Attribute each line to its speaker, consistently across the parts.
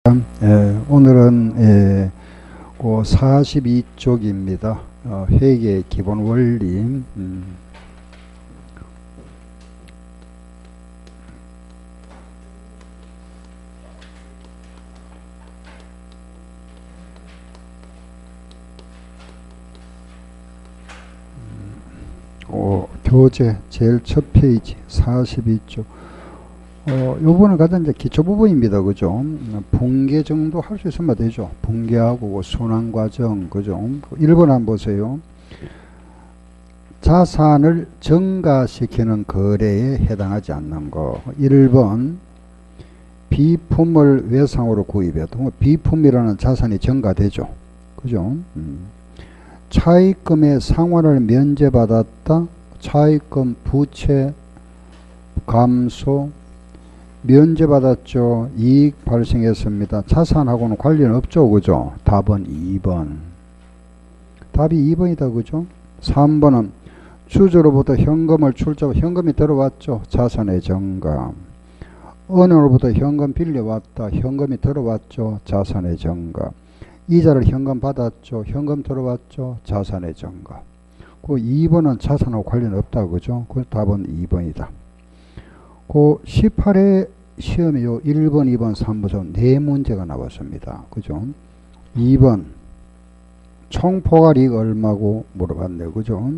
Speaker 1: 오늘은 그 42쪽입니다. 회계의 기본 원리. 교재 제일 첫 페이지 42쪽. 요번은 가장 이제 기초 부분입니다. 그죠? 분계 정도 할 수 있으면 되죠. 분계하고 순환 과정. 그죠? 1번 한번 보세요. 자산을 증가시키는 거래에 해당하지 않는 거. 1번 비품을 외상으로 구입해도 비품이라는 자산이 증가되죠. 그죠? 차입금의 상환을 면제받았다. 차입금 부채 감소 면제받았죠. 이익 발생했습니다. 자산하고는 관련 없죠. 그죠? 답은 2번. 답이 2번이다. 그죠? 3번은 주주로부터 현금을 출자하고 현금이 들어왔죠. 자산의 증가. 은행으로부터 현금 빌려왔다. 현금이 들어왔죠. 자산의 증가. 이자를 현금 받았죠. 현금 들어왔죠. 자산의 증가. 그 2번은 자산하고 관련 없다. 그죠? 그 답은 2번이다. 그 18회 시험에 요 1번, 2번, 3번, 4문제가 나왔습니다. 그죠? 2번, 총포괄 이익 얼마고 물어봤네요. 그죠?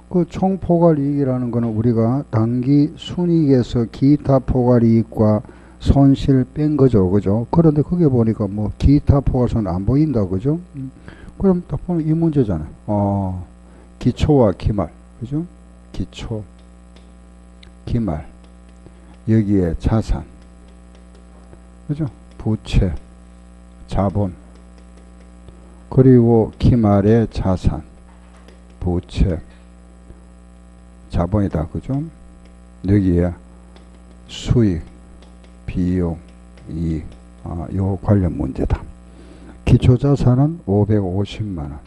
Speaker 1: 그 총포괄 이익이라는 거는 우리가 단기 순이익에서 기타 포괄 이익과 손실 뺀 거죠. 그죠? 그런데 그게 보니까 뭐 기타 포괄손 안 보인다. 그죠? 그럼 딱 보면 이 문제잖아요. 기초와 기말. 그죠? 기초, 기말. 여기에 자산, 그죠? 부채, 자본, 그리고 기말의 자산, 부채, 자본이다. 그죠? 여기에 수익, 비용, 이익, 요 관련 문제다. 기초자산은 550만원,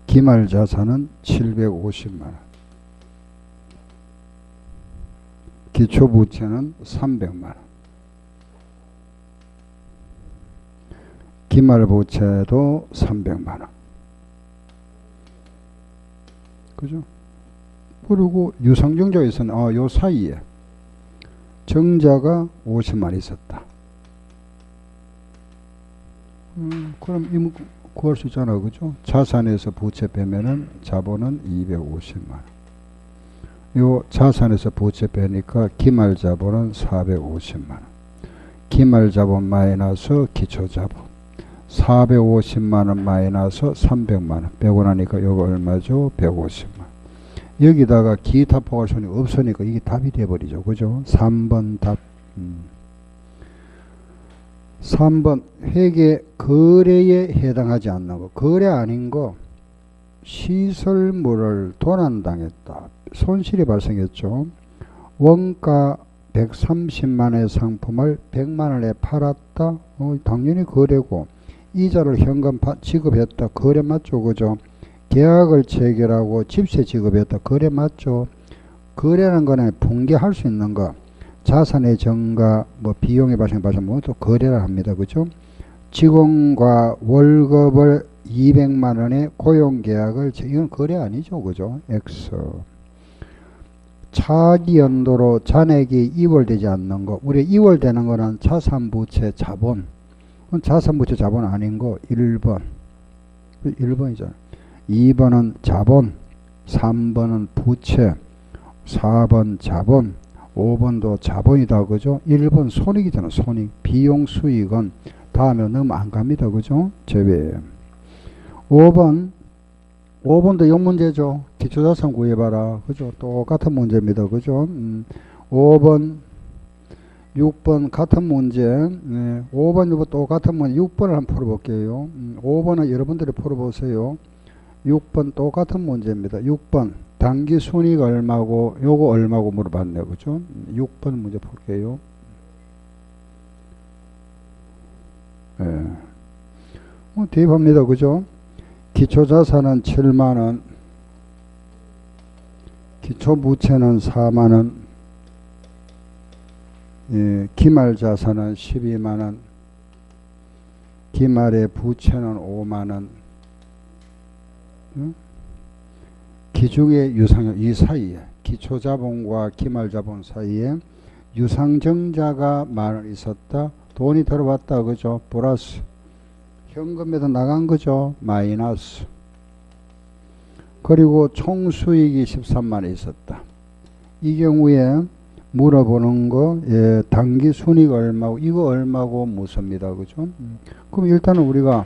Speaker 1: 기말자산은 750만원, 기초부채는 300만원, 기말부채도 300만원. 그죠? 그리고 유상증자가 있었는데, 요 사이에 정자가 50만 있었다. 그럼 이 구할 수 있잖아. 그죠? 자산에서 부채 빼면은 자본은 250만원. 요 자산에서 부채 빼니까 기말자본은 450만원. 기말자본 마이너스 기초자본 450만원 마이너스 300만원 빼고 나니까 요거 얼마죠? 150만원. 여기다가 기타 포괄손이 없으니까 이게 답이 돼버리죠. 그죠? 3번 답. 3번 회계 거래에 해당하지 않는 거. 거래 아닌 거. 시설물을 도난당했다. 손실이 발생했죠. 원가 130만원의 상품을 100만원에 팔았다. 당연히 거래고, 이자를 현금 지급했다. 거래 맞죠. 그죠? 계약을 체결하고 집세 지급했다. 거래 맞죠. 거래라는 거는 분개할 수 있는 거. 자산의 증가, 비용의 발생, 또 거래를 합니다. 그죠? 직원과 월급을 200만원의 고용계약을, 이건 거래 아니죠. 그죠? X. 차기 연도로 잔액이 이월되지 않는 거. 우리 이월되는 거는 자산부채 자본. 그건 자산부채 자본 아닌 거 1번. 1번이잖아. 2번은 자본, 3번은 부채, 4번 자본, 5번도 자본이다. 그죠? 1번 손익이잖아. 손익. 비용 수익은 다음에 너무 안 갑니다. 그죠? 제외. 5번도 요 문제죠. 기초자산 구해봐라. 그죠? 똑같은 문제입니다. 그죠? 5번, 6번 같은 문제. 5번, 6번 똑같은 문제. 6번을 한번 풀어볼게요. 5번은 여러분들이 풀어보세요. 6번 똑같은 문제입니다. 6번 단기 순이익 얼마고 요거 얼마고 물어봤네요. 그죠? 6번 문제 풀게요. 대입합니다. 그죠? 기초자산은 7만원, 기초부채는 4만원, 기말 자산은 12만원, 기말의 부채는 5만원, 기중의 유상, 이 사이에, 기초자본과 기말자본 사이에 유상증자가 만원 있었다. 돈이 들어왔다. 그죠? 플러스. 현금에도 나간 거죠. 마이너스. 그리고 총수익이 13만원 있었다. 이 경우에 물어보는 거, 단기 순이익 얼마고, 이거 얼마고 묻습니다. 그죠? 그럼 일단은 우리가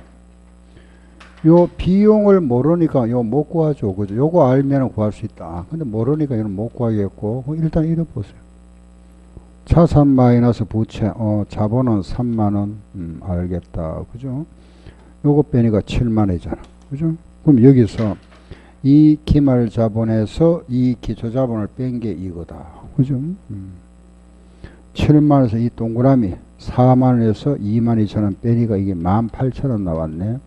Speaker 1: 요 비용을 모르니까 요 못 구하죠. 그죠? 요거 알면 구할 수 있다. 근데 모르니까 이건 못 구하겠고, 일단 이래 보세요. 자산 마이너스 부채, 자본은 3만원, 알겠다. 그죠? 요거 빼니까 7만원이잖아. 그죠? 그럼 여기서 이 기말 자본에서 이 기초 자본을 뺀 게 이거다. 그죠? 7만원에서 이 동그라미 4만원에서 22,000원 빼니까 이게 18,000원 나왔네.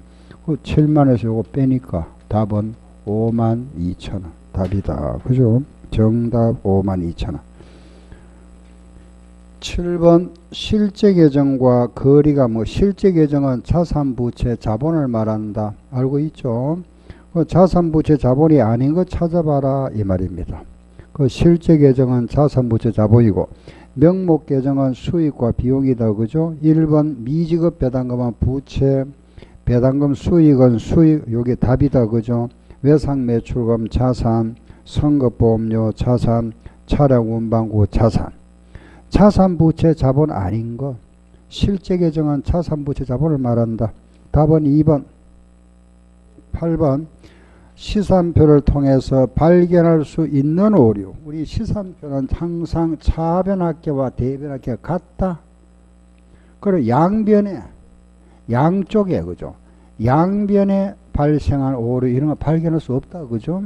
Speaker 1: 그 7만원에서 요거 빼니까 답은 52,000원. 답이다. 그죠? 정답 52,000원. 7번 실제 계정과 거리가 실제 계정은 자산, 부채, 자본을 말한다. 알고 있죠? 그 자산, 부채, 자본이 아닌 거 찾아봐라 이 말입니다. 그 실제 계정은 자산, 부채, 자본이고 명목 계정은 수익과 비용이다. 그죠? 1번 미지급 배당금은 부채, 배당금 수익은 수익, 요게 답이다. 그죠? 외상 매출금 자산, 선급보험료 자산, 차량 운반구 자산. 자산, 부채, 자본 아닌 거. 실제 계정은 자산, 부채, 자본을 말한다. 답은 2번. 8번. 시산표를 통해서 발견할 수 있는 오류. 우리 시산표는 항상 차변합계와 대변합계가 같다. 그리고 양변에, 양쪽에, 그죠? 양변에 발생한 오류, 이런 거 발견할 수 없다. 그죠?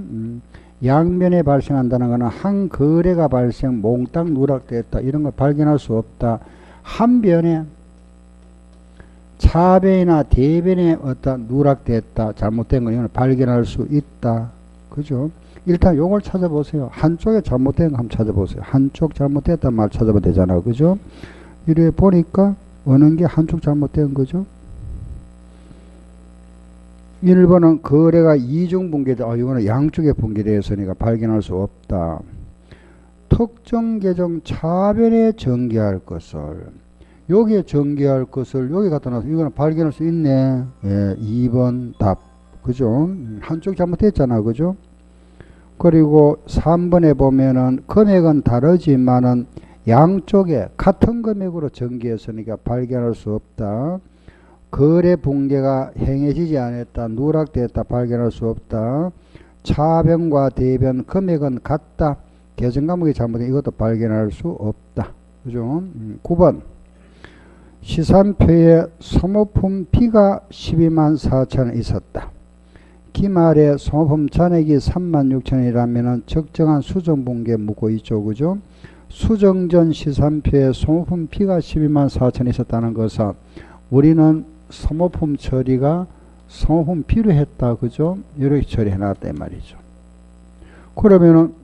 Speaker 1: 양면에 발생한다는 것은 한 거래가 몽땅 누락됐다. 이런 걸 발견할 수 없다. 한 변에 차변이나 대변에 어떤 누락됐다. 잘못된 거 이걸 발견할 수 있다. 그죠? 일단 요걸 찾아보세요. 한쪽에 잘못된 거 한번 찾아보세요. 한쪽 잘못됐단 말 찾아보면 되잖아. 그죠? 이래 보니까 어느 게 한쪽 잘못된 거죠? 1번은 거래가 이중 분계다. 이거는 양쪽에 분계되어 있으니까 발견할 수 없다. 특정 계정 차변에 전개할 것을, 여기에 전개할 것을 여기 갖다 놔서 이거는 발견할 수 있네. 2번 답. 그죠? 한쪽 잘못됐잖아. 그죠? 그리고 3번에 보면은 금액은 다르지만은 양쪽에 같은 금액으로 전개했으니까 발견할 수 없다. 거래 붕괴가 행해지지 않았다. 누락되었다. 발견할 수 없다. 차변과 대변 금액은 같다. 계정 과목이 잘못된 이것도 발견할 수 없다. 그죠? 9번. 시산표에 소모품 B가 124,000원 있었다. 기말에 소모품 잔액이 36,000원이라면 적정한 수정분계 묻고 있죠. 그죠? 수정전 시산표에 소모품 B가 124,000원 있었다는 것은 우리는 소모품 처리가 소모품 B로 했다. 그죠? 이렇게 처리해 놨다 이 말이죠. 그러면은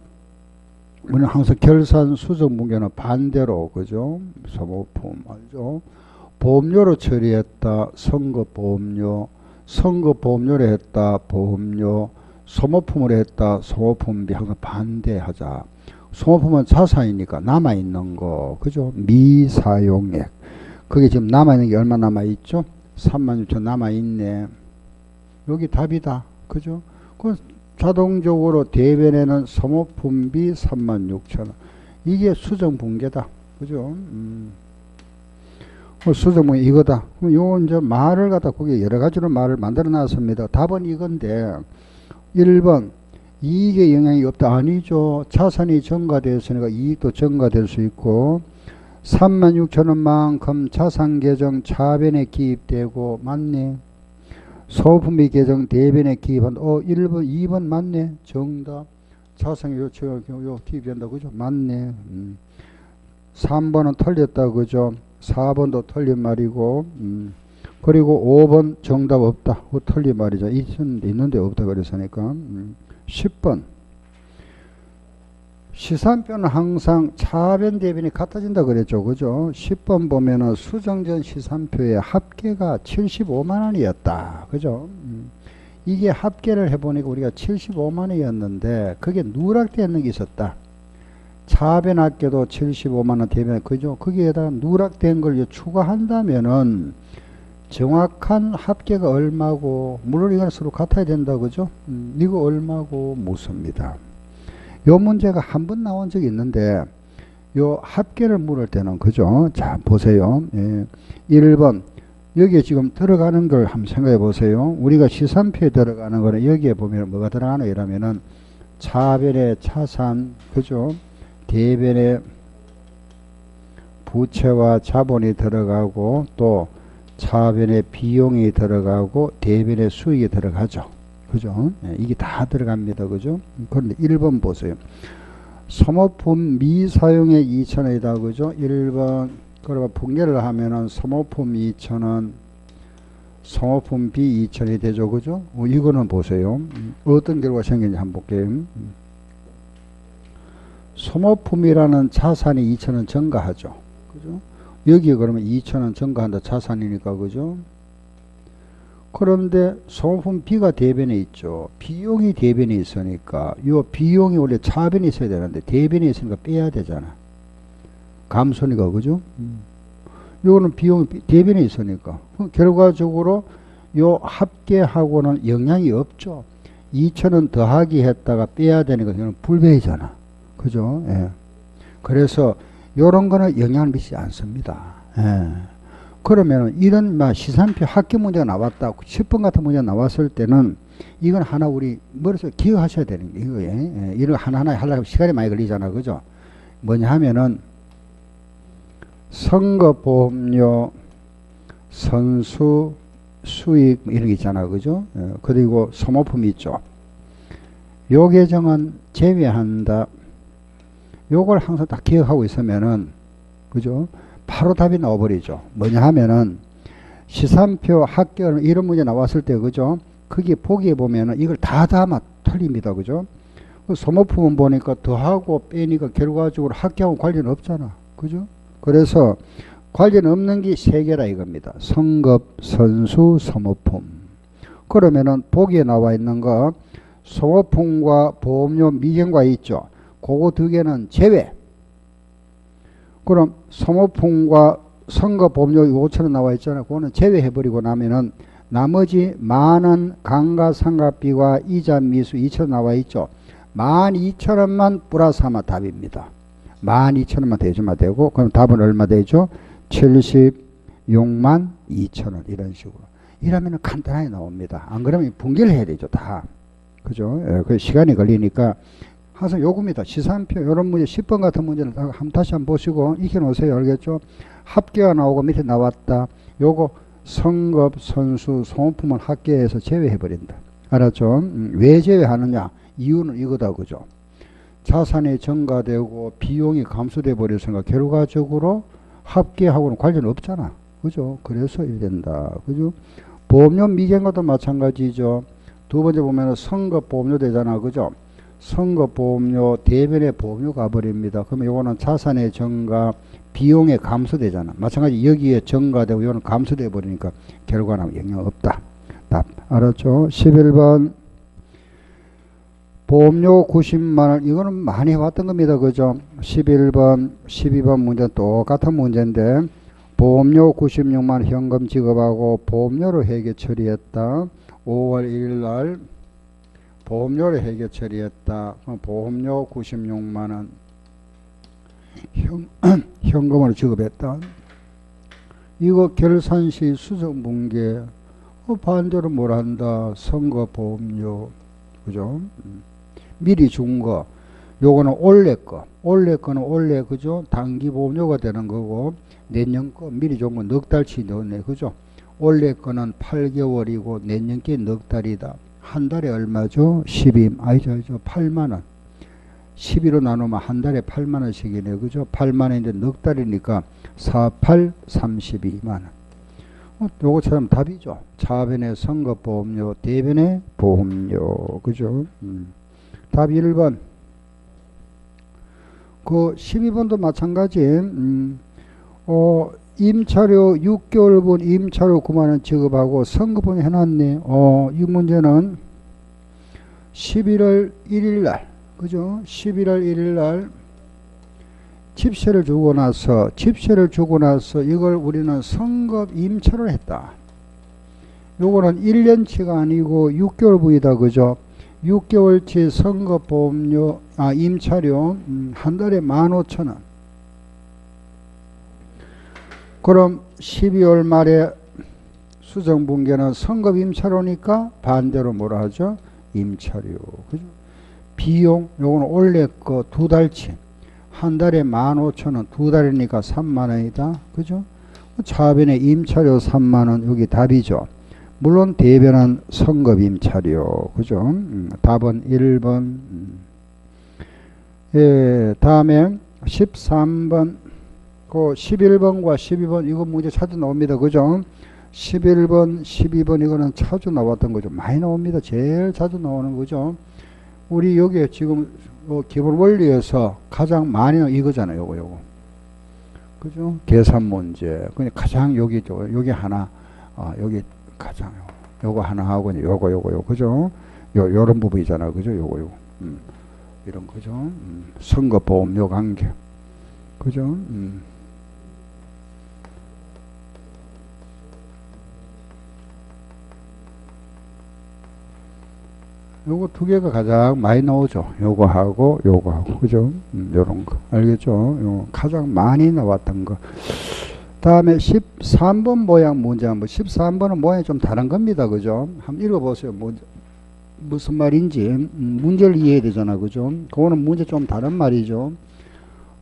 Speaker 1: 우리는 항상 결산 수정 분계는 반대로, 그죠? 소모품 알죠? 보험료로 처리했다. 선급보험료, 선급보험료로 했다. 보험료, 소모품으로 했다. 소모품비. 항상 반대하자. 소모품은 자산이니까 남아있는 거, 그죠? 미사용액. 그게 지금 남아있는 게 얼마 남아있죠? 36,000 남아있네. 여기 답이다. 그죠? 그 자동적으로 대변에는 소모품비 36,000원. 이게 수정분계다. 그죠? 수정분계 이거다. 그럼 요 이제 말을 갖다 거기에 여러 가지로 말을 만들어 놨습니다. 답은 이건데 1번 이익에 영향이 없다. 아니죠. 자산이 증가되었으니까 이익도 증가될 수 있고 36,000원만큼 자산 계정 차변에 기입되고 맞네. 소품비 계정 대변에 기입한다. 1번 2번 맞네. 정답. 자산이 요 기입된다. 그죠? 맞네. 3번은 틀렸다. 그죠? 4번도 틀린 말이고 그리고 5번 정답 없다. 틀린 말이죠. 있는데 없다 그랬으니까. 10번 시산표는 항상 차변 대변이 같아진다 그랬죠. 그죠? 10번 보면은 수정전 시산표의 합계가 75만 원이었다. 그죠? 이게 합계를 해보니까 우리가 75만 원이었는데 그게 누락되어 있는 게 있었다. 차변 합계도 75만 원 대변, 그죠? 거기에다가 누락된 걸 추가한다면은 정확한 합계가 얼마고, 물론 이건 서로 같아야 된다. 그죠? 이거 얼마고 묻습니다. 요 문제가 한 번 나온 적이 있는데 요 합계를 물을 때는, 그죠? 자, 보세요. 예. 1번 여기에 지금 들어가는 걸 한번 생각해 보세요. 우리가 시산표에 들어가는 거는 여기에 보면 뭐가 들어가노 이러면은 차변에 차산, 그죠? 대변에 부채와 자본이 들어가고 또 차변에 비용이 들어가고 대변에 수익이 들어가죠. 그죠? 예, 이게 다 들어갑니다. 그죠? 그런데 1번 보세요. 소모품 미사용에 2,000원이다. 그죠? 1번. 그러면 분계를 하면은 소모품 2,000원, 소모품 비 2,000원이 되죠. 그죠? 이거는 보세요. 어떤 결과가 생기는지 한번 볼게요. 소모품이라는 자산이 2,000원 증가하죠. 그죠? 여기에 그러면 2,000원 증가한다. 자산이니까. 그죠? 그런데 소모품 B가 대변에 있죠. 비용이 대변에 있으니까 이 비용이 원래 차변에 있어야 되는데 대변에 있으니까 빼야 되잖아. 감소니까. 그죠? 요거는 비용이 대변에 있으니까 결과적으로 요 합계하고는 영향이 없죠. 2,000원 더하기 했다가 빼야 되니까 이거는 불배이잖아. 그죠? 예. 그래서 요런 거는 영향을 미치지 않습니다. 예. 그러면 이런 시산표 합계 문제가 나왔다. 10번 같은 문제가 나왔을 때는 이건 하나 우리 머릿속에 기억하셔야 되는 게 이거예요. 예. 이런 하나하나 하려면 시간이 많이 걸리잖아. 그죠? 뭐냐 하면은 선거보험료, 선수, 수익 이런 게 있잖아. 그죠? 예. 그리고 소모품이 있죠. 요 계정은 제외한다. 요걸 항상 딱 기억하고 있으면은, 그죠? 바로 답이 나와버리죠. 뭐냐 하면은, 시산표 합계는 이런 문제 나왔을 때, 그죠? 거기 보기에 보면은 이걸 다 담아 틀립니다. 그죠? 소모품은 보니까 더하고 빼니까 결과적으로 합계하고 관련 없잖아. 그죠? 그래서 관련 없는 게 세 개라 이겁니다. 성급, 선수, 소모품. 그러면은 보기에 나와 있는 거, 소모품과 보험료 미정과 있죠. 그거 두 개는 제외. 그럼 소모품과 선거보험료 5,000원 나와 있잖아요. 그거는 제외해버리고 나면은 나머지 만원 감가상각비와 이자 미수 2,000원 나와 있죠. 12,000원만 플러스하면 답입니다. 12,000원만 대주면 되고, 그럼 답은 얼마 되죠? 76만 2천원 이런 식으로. 이러면 간단하게 나옵니다. 안 그러면 분개를 해야 되죠. 다. 그죠? 예, 그 시간이 걸리니까 항상 요겁니다. 시산표 이런 문제 10번 같은 문제를 다시 한번 보시고 익혀 놓으세요. 알겠죠? 합계가 나오고 밑에 나왔다. 요거 성급, 선수, 소모품은 합계에서 제외해 버린다. 알았죠? 왜 제외하느냐? 이유는 이거다. 그죠? 자산이 증가되고 비용이 감소돼 버렸으니까 결과적으로 합계하고는 관련 없잖아. 그죠? 그래서 이래 된다. 그죠? 보험료 미정과도 마찬가지죠. 두 번째 보면 선급 보험료 되잖아. 그죠? 선급 보험료 대변에 보험료 가버립니다. 그러면 요거는 자산의 증가, 비용의 감소되잖아. 마찬가지 여기에 증가되고 요거는 감소돼 버리니까 결과는 영향 없다. 답. 알았죠? 11번. 보험료 90만원. 이거는 많이 해왔던 겁니다. 그죠? 11번, 12번 문제 똑같은 문제인데 보험료 96만원 현금 지급하고 보험료로 회계 처리했다. 5월 1일 날 보험료를 회계 처리했다. 보험료 96만원 현금으로 지급했다. 이거 결산시 수정분계. 반대로 뭘 한다. 선거보험료. 그죠? 미리 준 거. 요거는 올해 거. 올해 거는 올해, 그죠? 단기 보험료가 되는 거고, 내년 거 미리 준 거 넉 달치 넣었네. 그죠? 올해 거는 8개월이고, 내년 게 넉 달이다. 한 달에 얼마죠? 12, 아니죠. 8만원. 12로 나누면 한 달에 8만원씩이네. 그죠? 8만원인데 넉 달이니까 4, 8, 32만원. 요거처럼 답이죠. 차변의 선거보험료, 대변의 보험료. 그죠? 답 1번. 그 12번도 마찬가지. 임차료 6개월분 임차료 9만원 지급하고 선급분 해놨네. 이 문제는 11월 1일날, 그죠? 11월 1일날 집세를 주고 나서 이걸 우리는 선급 임차를 했다. 요거는 1년치가 아니고 6개월분이다, 그죠? 6개월치 선급 보험료, 임차료 한 달에 15,000원. 그럼 12월 말에 수정분계는 선급 임차료니까 반대로 뭐라 하죠? 임차료. 그죠? 비용, 요거는 원래 거 2달치. 한 달에 15,000원, 2달이니까 3만원이다. 그죠? 차변에 임차료 3만원, 여기 답이죠. 물론 대변은 선급 임차료. 그죠? 답은 1번. 예, 다음에 13번. 그 11번과 12번 이거 문제 자주 나옵니다. 그죠? 11번, 12번 이거는 자주 나왔던 거죠. 많이 나옵니다. 제일 자주 나오는 거죠. 우리 여기에 지금 기본 원리에서 가장 많이 이거잖아요. 요거. 그죠? 계산 문제. 그냥 가장 여기 하나, 여기 가장 요거 하나 하고 요거. 그죠? 요런 부분이잖아요. 그죠? 요거. 이런 거죠. 선거보험료 관계. 그죠? 요거 두 개가 가장 많이 나오죠. 요거하고, 그죠? 요런 거. 알겠죠? 요 가장 많이 나왔던 거. 다음에 13번 모양 문제 한번. 13번은 모양이 좀 다른 겁니다. 그죠? 한번 읽어보세요. 무슨 말인지. 문제를 이해해야 되잖아. 그죠? 그거는 문제 좀 다른 말이죠.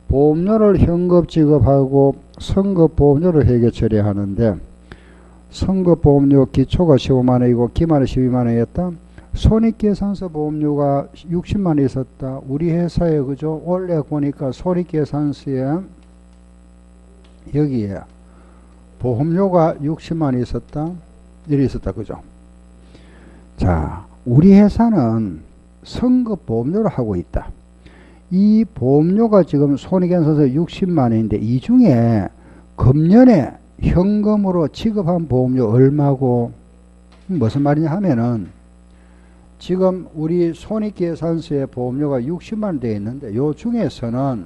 Speaker 1: 보험료를 현금 지급하고 선급보험료를 회계 처리하는데, 선급보험료 기초가 15만원이고 기말이 12만원이었다. 손익계산서 보험료가 60만 원 있었다. 우리 회사에, 그죠? 원래 보니까 손익계산서에 여기에 보험료가 60만 원 있었다. 이리 있었다. 그죠? 자, 우리 회사는 선급 보험료를 하고 있다. 이 보험료가 지금 손익계산서 60만 원인데 이 중에 금년에 현금으로 지급한 보험료 얼마고, 무슨 말이냐 하면은 지금 우리 손익계산서에 보험료가 60만 원 되어 있는데 요 중에서는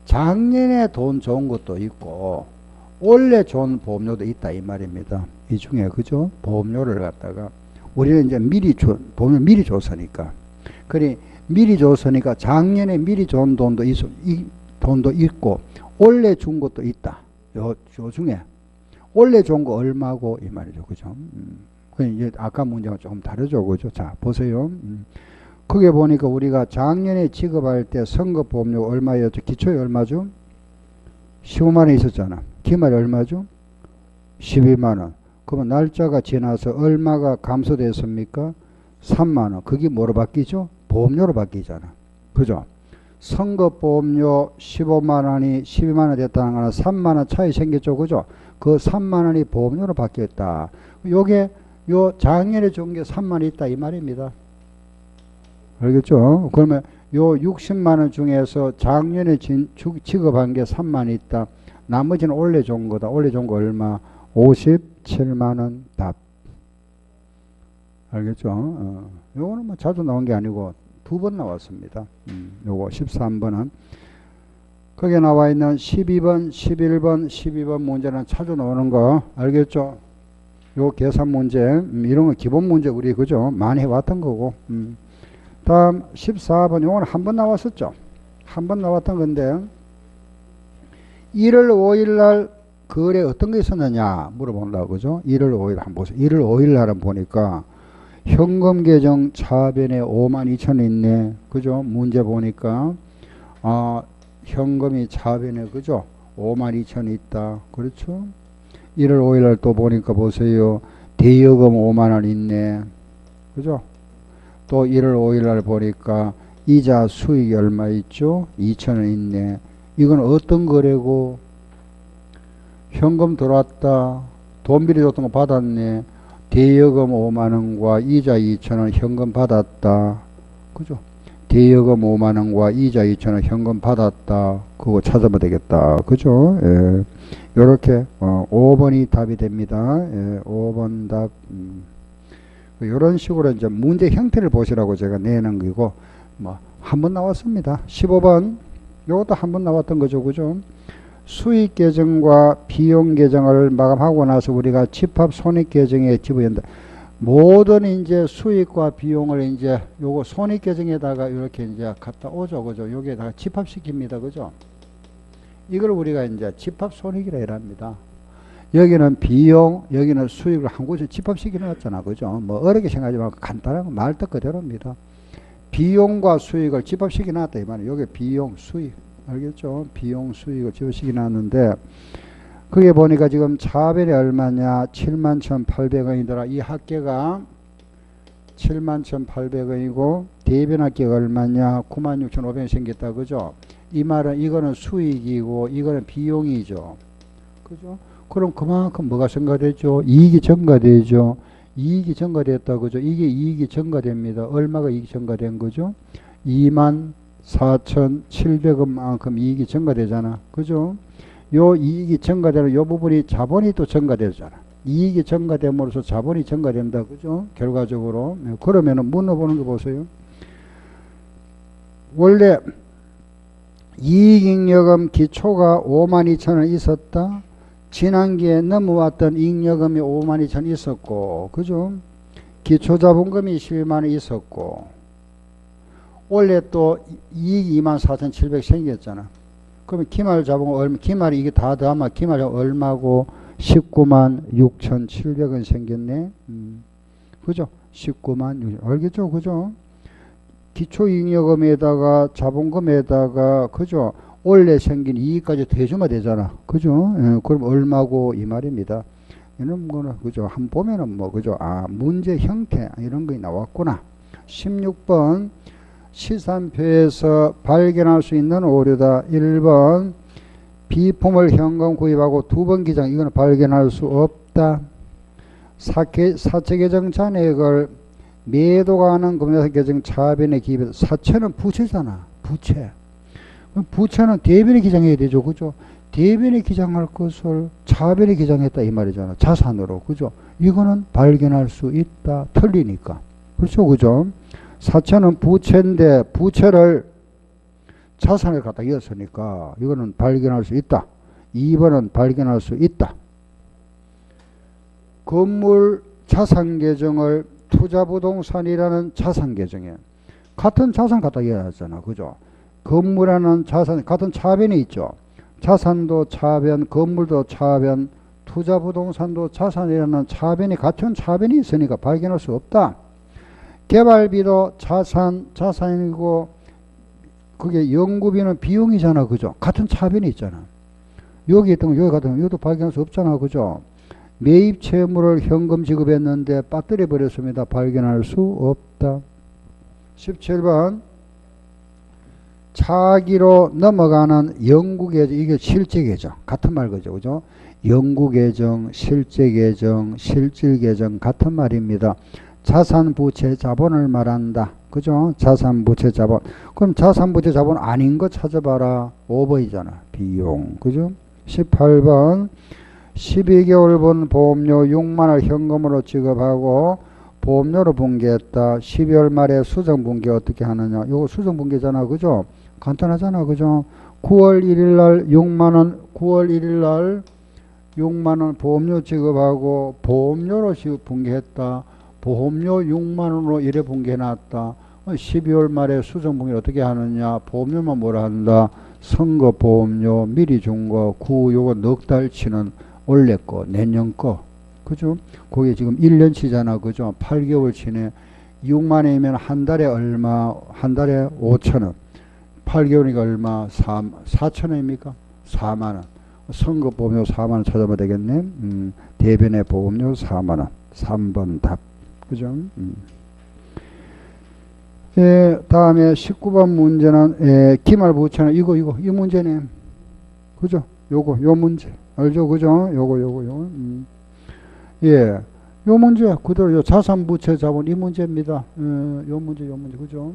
Speaker 1: 작년에 돈 좋은 것도 있고 올해 좋은 보험료도 있다 이 말입니다. 이 중에, 그죠? 보험료를 갖다가 우리는 이제 보험료 미리 줬으니까, 그래 미리 줬으니까 작년에 미리 준 돈도 있고 올해 준 것도 있다. 요 중에 올해 준 거 얼마고 이 말이죠. 그죠? 이제 아까 문제가 조금 다르죠. 그죠? 자, 보세요. 거기에 보니까 우리가 작년에 지급할 때 선급보험료 얼마였죠? 기초에 얼마죠? 15만원 있었잖아. 기말이 얼마죠? 12만원. 그러면 날짜가 지나서 얼마가 감소됐습니까? 3만원. 그게 뭐로 바뀌죠? 보험료로 바뀌잖아. 그죠? 선급보험료 15만원이 12만원 됐다는 거는 3만원 차이 생겼죠. 그죠? 그 3만원이 보험료로 바뀌었다. 요게 요 작년에 준 게 3만원 있다 이 말입니다. 알겠죠? 그러면 요 60만원 중에서 작년에 지급한 게 3만원 있다. 나머지는 올해 준 거다. 올해 준 거 얼마? 57만원 답. 알겠죠? 요거는 뭐 자주 나온 게 아니고 2번 나왔습니다. 요거 13번은 거기에 나와 있는 12번, 11번, 12번 문제는 자주 나오는 거 알겠죠? 요 계산 문제, 이런 거 기본 문제 우리, 그죠? 많이 해왔던 거고. 다음 14번, 요거는 한 번 나왔었죠? 한 번 나왔던 건데, 1월 5일 날 거래 어떤 게 있었느냐 물어본다고, 그죠? 1월 5일 한번 보세요. 1월 5일 날은 보니까 현금 계정 차변에 52,000원 있네. 그죠? 문제 보니까, 현금이 차변에, 그죠? 52,000원 있다. 그렇죠? 1월 5일 날 또 보니까 보세요. 대여금 5만원 있네. 그죠? 또 1월 5일 날 보니까 이자 수익이 얼마 있죠? 2,000원 있네. 이건 어떤 거래고? 현금 들어왔다. 돈 미리 줬던 거 받았네. 대여금 5만원과 이자 2,000원 현금 받았다. 그죠? 대여금 5만원과 이자 2천원 현금 받았다. 그거 찾아보면 되겠다. 그죠? 예. 요렇게 5번이 답이 됩니다. 예. 5번 답. 이런 식으로 이제 문제 형태를 보시라고 제가 내는 거고, 뭐 한 번 나왔습니다. 15번 요것도 한 번 나왔던 거죠. 그죠? 수익 계정과 비용 계정을 마감하고 나서 우리가 집합 손익 계정에 집어넣는다. 모든 이제 수익과 비용을 이제 요거 손익 계정에다가 이렇게 이제 갖다 오죠. 그죠? 여기에다가 집합시킵니다. 그죠? 이걸 우리가 이제 집합 손익이라 이랍니다. 여기는 비용, 여기는 수익을 한 곳에 집합시켜 놨잖아. 그죠? 뭐 어렵게 생각하지 말고 간단한 거 말뜻 그대로입니다. 비용과 수익을 집합시켜 놨다 이 말이에요. 여기 비용, 수익. 알겠죠? 비용, 수익을 집합시켜 놨는데 그게 보니까 지금 차변이 얼마냐? 71,800원이더라. 이 합계가 71,800원이고 대변 합계가 얼마냐? 96,500원 생겼다. 그죠? 이 말은 이거는 수익이고 이거는 비용이죠. 그죠? 그럼 그만큼 뭐가 증가되죠? 이익이 증가되죠. 이익이 증가됐다. 그죠? 이게 이익이 증가됩니다. 얼마가 이익이 증가된 거죠? 24,700원만큼 이익이 증가되잖아. 그죠? 요 이익이 증가되는 요 부분이 자본이 또 증가되잖아. 이익이 증가됨으로써 자본이 증가된다. 그죠? 결과적으로. 그러면은 물어보는 거 보세요. 원래 이익잉여금 기초가 52,000원 있었다. 지난기에 넘어왔던 잉여금이 52,000원 있었고, 그죠? 기초자본금이 12만원 있었고, 원래 또 이익이 24,700 생겼잖아. 그러면 기말자본금 얼마, 기말이 이게 다 더하면 기말자본금 얼마고 196,700원 생겼네. 그죠? 196,000. 알겠죠? 그죠? 기초잉여금에다가 자본금에다가, 그죠? 원래 생긴 이익까지 대주면 되잖아. 그죠? 예, 그럼 얼마고 이 말입니다. 이런 거는, 그죠? 한번 보면은 뭐, 그죠? 아, 문제 형태, 이런 거 나왔구나. 16번. 시산표에서 발견할 수 있는 오류다. 1번 비품을 현금 구입하고 2번 기장 이거는 발견할 수 없다. 사채 계정 잔액을 매도가 하는 금융사 계정 차변에 기입해서 사채는 부채잖아. 부채. 부채는 대변에 기장해야 되죠. 그죠? 대변에 기장할 것을 차변에 기장했다 이 말이잖아. 자산으로. 그죠? 이거는 발견할 수 있다. 틀리니까. 그렇죠? 그죠? 사채는 부채인데 부채를 자산에 갖다 이었으니까 이거는 발견할 수 있다. 2번은 발견할 수 있다. 건물 자산 계정을 투자부동산이라는 자산 계정에 같은 자산 갖다 이어놨잖아. 그죠? 건물이라는 자산 같은 차변이 있죠. 자산도 차변, 건물도 차변, 투자부동산도 자산이라는 차변이 같은 차변이 있으니까 발견할 수 없다. 개발비도 자산이고 그게 연구비는 비용이잖아. 그죠? 같은 차변이 있잖아. 여기 있던 거 여기 같은 거 이것도 발견할 수 없잖아. 그죠? 매입 채무를 현금 지급했는데 빠뜨려 버렸습니다. 발견할 수 없다. 17번 차기로 넘어가는 영구계정 이게 실제계정 같은 말 그죠? 그죠? 영구계정, 실제계정, 실질계정 같은 말입니다. 자산부채 자본을 말한다. 그죠? 자산부채 자본. 그럼 자산부채 자본 아닌 거 찾아봐라. 5번이잖아. 비용. 그죠? 18번 12개월분 보험료 6만원 현금으로 지급하고 보험료로 분개했다. 12월 말에 수정분개 어떻게 하느냐. 요거 수정분개잖아. 그죠? 간단하잖아. 그죠? 9월 1일날 6만원 9월 1일날 6만원 보험료 지급하고 보험료로 분개했다. 보험료 6만원으로 이래 분개해놨다. 12월 말에 수정분개 어떻게 하느냐. 보험료만 뭐라 한다. 선거보험료 미리 준 거 요거 넉 달치는 올해 거 내년 거. 그죠? 그게 지금 1년치잖아. 그죠? 8개월치네. 6만원이면 한 달에 얼마? 한 달에 5천원. 8개월이니까 얼마? 4천원입니까? 4만원. 선거보험료 4만원 찾아봐야 되겠네. 대변의 보험료 4만원. 3번 답. 그죠? 예, 다음에 19번 문제는 기말부채는 이거 이 문제네. 그죠? 요 문제 알죠? 그죠? 요거 예, 요 문제 그대로 요 자산부채 자본 이 문제입니다. 요 문제 그죠?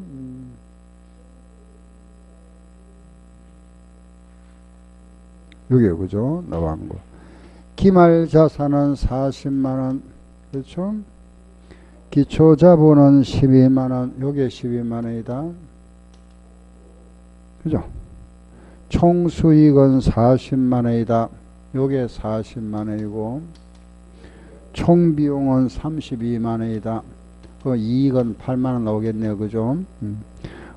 Speaker 1: 요게 그죠? 나온 거. 기말 자산은 40만원. 그렇죠? 기초 자본은 12만원. 요게 12만원이다. 그죠? 총 수익은 40만원이다. 요게 40만원이고, 총 비용은 32만원이다. 그 이익은 8만원 나오겠네요. 그죠?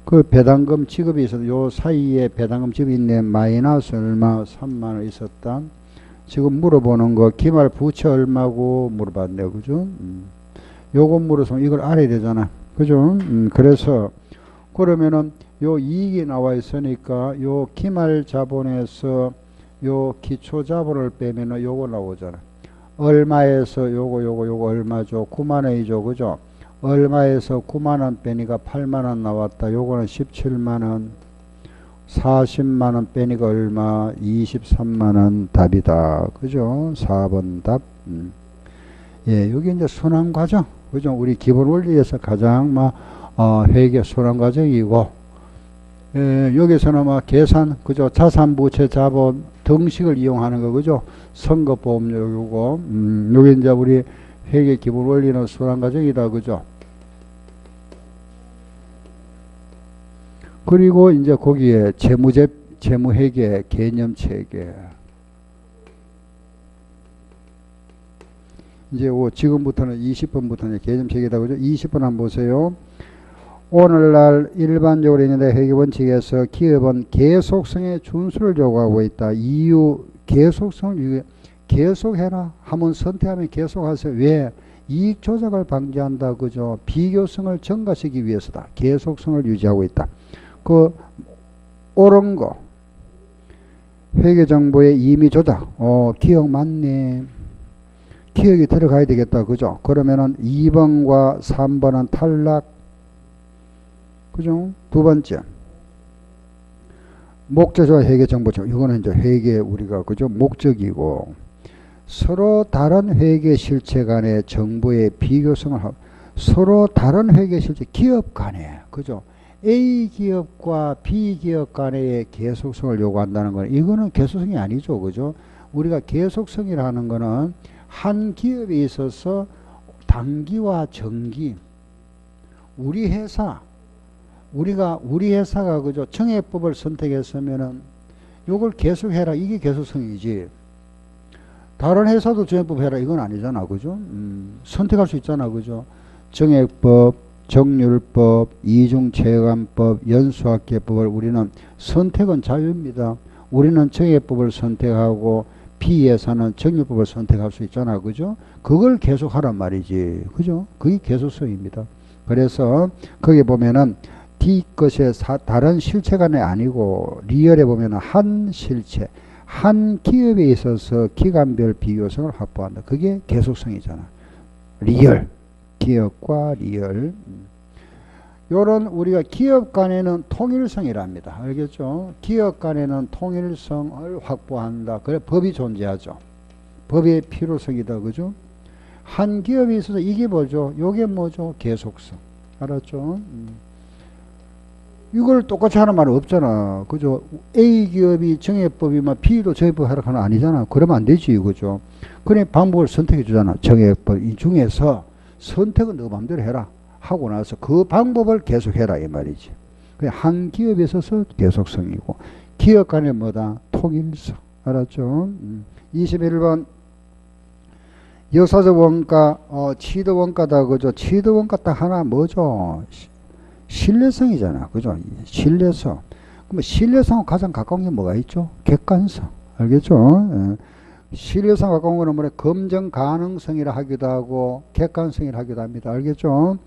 Speaker 1: 그 배당금 지급이 있어도 요 사이에 배당금 지급이 있네. 마이너스 얼마? 3만원 있었다. 지금 물어보는 거 기말 부채 얼마고 물어봤네요. 그죠? 요거 물어서 이걸 알아야 되잖아. 그죠? 그래서 그러면은 요 이익이 나와 있으니까 요 기말 자본에서 요 기초 자본을 빼면은 요거 나오잖아. 얼마에서 요거 얼마죠? 9만원이죠. 그죠? 얼마에서 9만원 빼니까 8만원 나왔다. 요거는 17만원. 40만원 빼니까 얼마? 23만원 답이다. 그죠? 4번 답. 예, 여기 이제 순환 과정. 그죠? 우리 기본 원리에서 가장 회계 순환 과정이고, 예, 여기서는 계산, 그죠? 자산, 부채, 자본 등식을 이용하는 거, 그죠? 선거보험료 요거. 여기 이제 우리 회계 기본 원리는 순환 과정이다. 그죠? 그리고 이제 거기에 재무회계 개념 체계. 이제 지금부터는 20번부터는 개념 체계다. 그죠? 20번 한번 보세요. 오늘날 일반적으로 있는데 회계 원칙에서 기업은 계속성의 준수를 요구하고 있다. 이유, 계속성을 계속해라 하면 선택하면 계속하세요. 왜? 이익 조작을 방지한다. 그죠? 비교성을 증가시키기 위해서다. 계속성을 유지하고 있다. 그 옳은 거 회계정보의 임의 조작. 기억 맞네. 기억이 들어가야 되겠다. 그죠? 그러면은 2번과 3번은 탈락. 그죠? 두 번째 목적과 회계정보죠. 이거는 이제 회계 우리가 그죠? 목적이고, 서로 다른 회계 실체 간의 정보의 비교성을 하고, 서로 다른 회계 실체 기업 간에 그죠? A 기업과 B 기업 간의 계속성을 요구한다는 건 이거는 계속성이 아니죠. 그죠? 우리가 계속성이라는 거는 한 기업에 있어서 단기와 정기, 우리 회사가 그죠? 청해법을 선택했으면은 요걸 계속해라. 이게 계속성이지. 다른 회사도 정해법 해라. 이건 아니잖아. 그죠? 선택할 수 있잖아. 그죠? 정해법, 정률법, 이중체감법, 연수학계법을 우리는 선택은 자유입니다. 우리는 정해법을 선택하고 B회사는 정률법을 선택할 수 있잖아. 그죠? 그걸 계속하란 말이지. 그죠? 그게 계속성입니다. 그래서 거기 보면은 D 것의 다른 실체간이 아니고 리얼에 보면은 한 실체, 한 기업에 있어서 기간별 비교성을 확보한다. 그게 계속성이잖아. 리얼. 기업과 리얼. 요런 우리가 기업 간에는 통일성이랍니다. 알겠죠? 기업 간에는 통일성을 확보한다. 그래 법이 존재하죠. 법의 필요성이다. 그죠? 한 기업에 있어서 이게 뭐죠? 요게 뭐죠? 계속성. 알았죠? 이걸 똑같이 하는 말은 없잖아. 그죠? A 기업이 정해법이면 B도 정해법 하라고 하는 아니잖아. 그러면 안 되지. 그죠? 그래 방법을 선택해 주잖아. 정해법 이 중에서 선택은 너 마음대로 해라 하고 나서 그 방법을 계속해라 이 말이지. 한 기업에 있어서 계속성이고, 기업 간에 뭐다? 통일성. 알았죠? 21번 역사적 원가, 취득 원가다. 그죠? 취득 원가 딱 하나 뭐죠? 신뢰성이잖아. 그죠? 신뢰성. 그럼 신뢰성과 가장 가까운 게 뭐가 있죠? 객관성. 알겠죠? 신뢰성 가까운 거는 뭐래? 검증 가능성이라 하기도 하고 객관성이라 하기도 합니다. 알겠죠?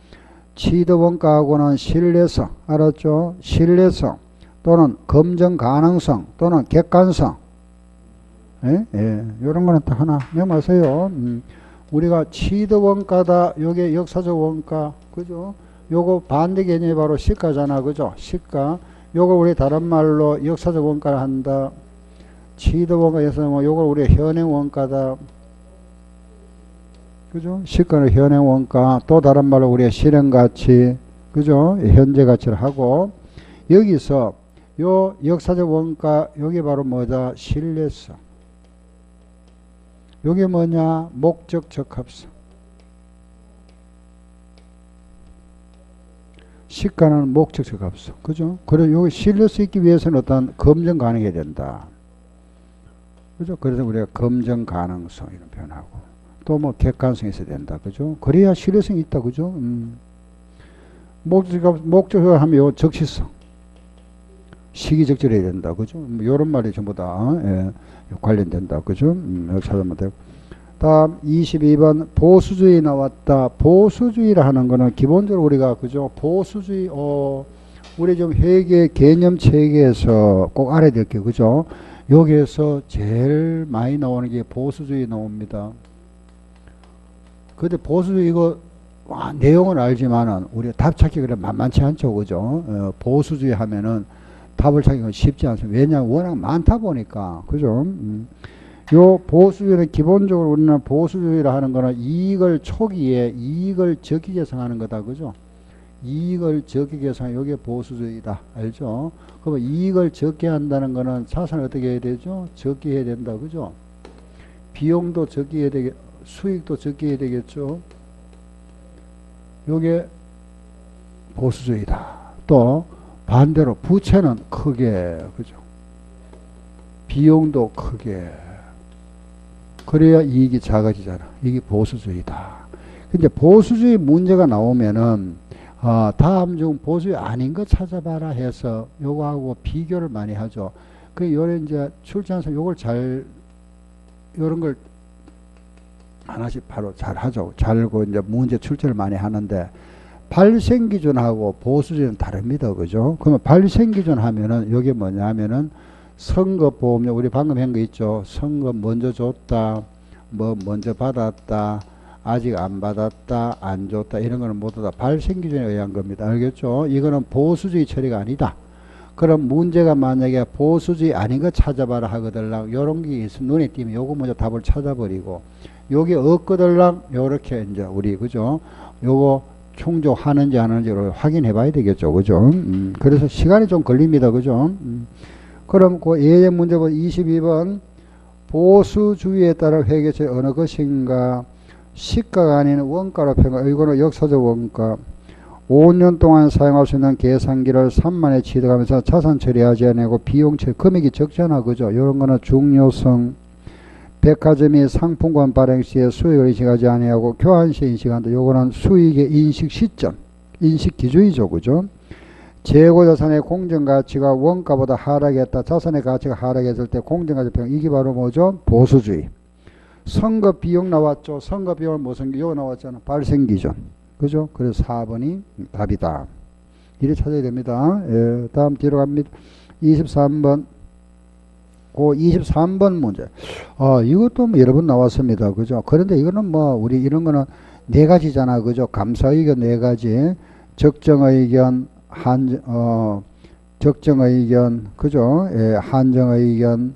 Speaker 1: 취득 원가하고는 신뢰성. 알았죠? 신뢰성 또는 검증 가능성 또는 객관성. 예? 예. 요런 거는 딱 하나 메모하세요. 우리가 취득 원가다. 요게 역사적 원가. 그죠? 요거 반대 개념이 바로 시가잖아. 그죠? 시가. 요거 우리 다른 말로 역사적 원가를 한다. 취득 원가에서 뭐 요걸 우리 현행 원가다. 그죠? 시가는 현행 원가. 또 다른 말로 우리의 실행 가치. 그죠? 현재 가치를 하고, 여기서 요 역사적 원가, 요게 바로 뭐다? 신뢰성. 요게 뭐냐? 목적 적합성. 시가는 목적 적합성. 그죠? 그래서 요게 신뢰성 있기 위해서는 어떤 검증 가능해야 된다. 그죠? 그래서 우리가 검증 가능성 이런 표현하고 또 뭐 객관성이 있어야 된다. 그죠? 그래야 신뢰성이 있다. 그죠? 목적을 하면 요 적시성. 시기적절해야 된다. 그죠? 뭐 요런 말이 전부 다, 예, 관련된다. 그죠? 여기 찾으면 되고. 다음 22번 보수주의 나왔다. 보수주의라 하는 거는 기본적으로 우리가, 그죠? 보수주의, 우리 좀 회계 개념 체계에서 꼭 알아야 될 게, 그죠? 여기에서 제일 많이 나오는 게 보수주의 나옵니다. 근데 보수주의 이거, 내용은 알지만은 우리가 답 찾기 그래 만만치 않죠. 그죠? 보수주의 하면은 답을 찾기가 쉽지 않습니다. 왜냐하면 워낙 많다 보니까. 그죠? 요 보수주의는 기본적으로 우리는 보수주의라 하는 거는 이익을 초기에 이익을 적게 계산하는 거다. 그죠? 이익을 적게 계산하는 요게 보수주의다. 알죠? 그러면 이익을 적게 한다는 거는 자산을 어떻게 해야 되죠? 적게 해야 된다. 그죠? 비용도 적게 해야 되겠, 수익도 적게 해야 되겠죠? 요게 보수주의다. 또 반대로 부채는 크게, 그죠? 비용도 크게. 그래야 이익이 작아지잖아. 이게 보수주의다. 근데 보수주의 문제가 나오면은 다음 중 보수주의 아닌 거 찾아봐라 해서 요거하고 비교를 많이 하죠. 그 요래 이제 출제해서 요걸 잘 요런 걸 하나씩 바로 잘 하죠. 잘고 이제 문제 출제를 많이 하는데 발생 기준하고 보수주의는 다릅니다. 그죠? 그러면 발생 기준 하면은 여기 뭐냐 하면은 선거보험료 우리 방금 한 거 있죠. 선거 먼저 줬다, 뭐 먼저 받았다, 아직 안 받았다, 안 줬다 이런 거는 모두 다 발생 기준에 의한 겁니다. 알겠죠? 이거는 보수주의 처리가 아니다. 그럼 문제가 만약에 보수주의 아닌 거 찾아봐라 하거들랑 요런 게 있으면 눈에 띄면 요거 먼저 답을 찾아버리고 요게 없거들랑 요렇게 이제 우리 그죠? 요거 충족하는지 안 하는지를 확인해 봐야 되겠죠. 그죠? 그래서 시간이 좀 걸립니다. 그죠? 그럼 그 예제 문제 22번 보수주의에 따라 회계처리 어느 것인가 시가가 아닌 원가로 평가. 이거는 역사적 원가. 5년 동안 사용할 수 있는 계산기를 3만에 취득하면서 자산 처리하지 않고 비용 처리 금액이 적잖아. 그죠? 이런 거는 중요성. 백화점이 상품권 발행 시에 수익을 인식하지 아니하고 교환 시에 인식한다. 요거는 수익의 인식 시점, 인식 기준이죠. 그죠? 재고자산의 공정가치가 원가보다 하락했다. 자산의 가치가 하락했을 때 공정가치 평. 이게 바로 뭐죠? 보수주의. 선거 비용 나왔죠. 선거 비용은 무슨 요거 나왔잖아. 발생 기준. 그죠? 그래서 4번이 답이다. 이리 찾아야 됩니다. 예, 다음 뒤로 갑니다. 23번. 그 23번 문제. 이것도 뭐 여러 번 나왔습니다. 그죠? 그런데 이거는 뭐, 우리 이런 거는 네 가지잖아. 그죠? 감사의견 네 가지. 적정의견, 적정의견, 그죠? 예, 한정의견,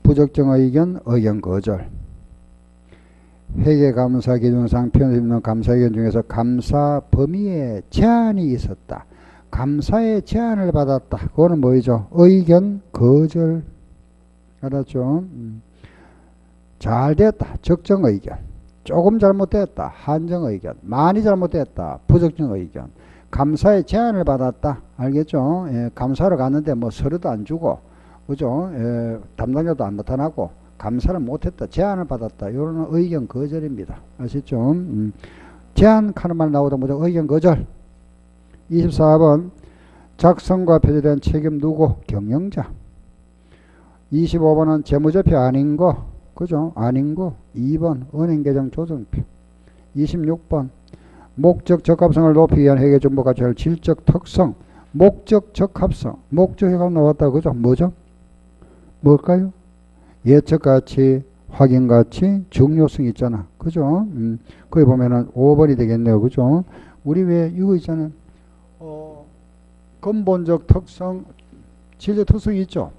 Speaker 1: 부적정의견, 의견 거절. 회계감사 기준상 표현되어 있는 감사의견 중에서 감사 범위에 제한이 있었다. 감사의 제한을 받았다. 그거는 뭐죠? 의견 거절. 알았죠? 잘 됐다. 적정 의견. 조금 잘못됐다. 한정 의견. 많이 잘못됐다. 부적정 의견. 감사의 제한을 받았다. 알겠죠? 예, 감사를 갔는데 뭐 서류도 안 주고, 그죠? 예, 담당자도 안 나타나고, 감사를 못했다. 제한을 받았다. 이런 의견 거절입니다. 아시죠? 제한 하는 말 나오다 보죠. 의견 거절. 24번. 작성과 표시된 책임 누구? 경영자. 25번은 재무제표 아닌 거. 그죠? 아닌 거. 2번. 은행계정 조정표. 26번. 목적 적합성을 높이기 위한 회계정보가치의 질적 특성. 목적 적합성. 목적 적합 나왔다. 그죠? 뭐죠? 뭘까요? 예측가치, 확인가치, 중요성 있잖아. 그죠? 거기 보면은 5번이 되겠네요. 그죠? 우리 왜 이거 있잖아요. 근본적 특성, 질적 특성이 있죠.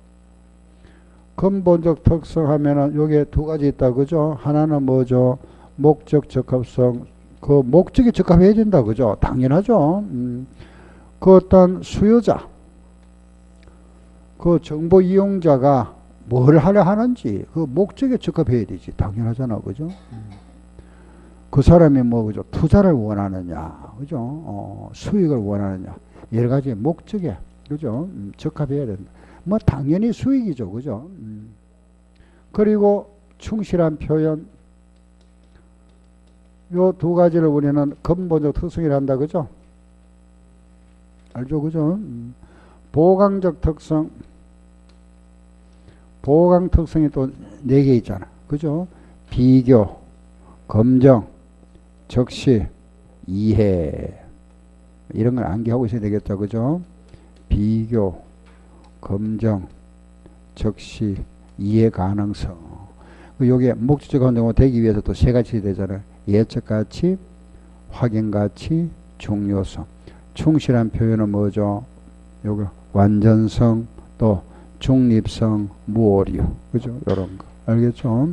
Speaker 1: 근본적 특성 하면은 요게 두 가지 있다. 그죠? 하나는 뭐죠? 목적 적합성. 그 목적이 적합해야 된다. 그죠? 당연하죠. 그 어떤 수요자, 그 정보 이용자가 뭘 하려 하는지 그 목적에 적합해야 되지. 당연하잖아. 그죠? 그 사람이 뭐, 그죠? 투자를 원하느냐, 그죠? 수익을 원하느냐. 여러 가지 목적에, 그죠? 적합해야 된다. 뭐, 당연히 수익이죠. 그죠? 그리고 충실한 표현. 요 두 가지를 우리는 근본적 특성이라 한다. 그죠? 알죠? 그죠? 보강적 특성. 보강 특성이 또 4개 있잖아. 그죠? 비교, 검정, 적시, 이해. 이런 걸 암기하고 있어야 되겠죠. 그죠? 비교, 검정, 적시, 이해 가능성. 요게 목적적 운동이 되기 위해서 또 3가지 되잖아요. 예측 가치, 확인 가치, 중요성. 충실한 표현은 뭐죠? 요거 완전성, 또 중립성, 무오류. 그죠? 요런 거. 알겠죠?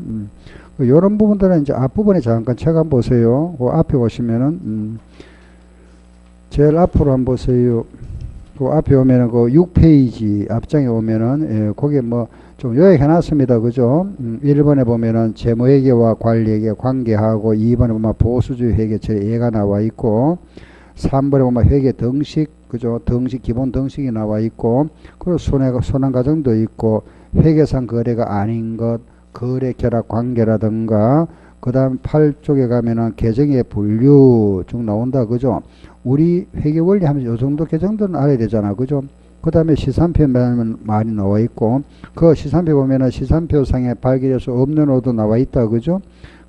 Speaker 1: 요런 부분들은 이제 앞부분에 잠깐 책 한번 보세요. 그 앞에 보시면은, 제일 앞으로 한번 보세요. 그 앞에 오면은 그 6페이지 앞장에 오면은, 예, 거기에 뭐 좀 요약해 놨습니다. 그죠? 1번에 보면은 재무회계와 관리회계 관계하고, 2번에 보면 보수주의 회계처리 예가 나와 있고, 3번에 보면 회계 등식, 그죠? 등식, 기본 등식이 나와 있고, 그리고 손해가 과정도 있고, 회계상 거래가 아닌 것, 거래 결합 관계라든가, 그 다음 8쪽에 가면은 계정의 분류 쭉 나온다. 그죠? 우리 회계 원리 하면서 요 정도 계정들은 알아야 되잖아. 그죠? 그 다음에 시산표 많이 나와 있고, 그 시산표 보면은 시산표상에 발견할 수 없는 호도 나와 있다. 그죠?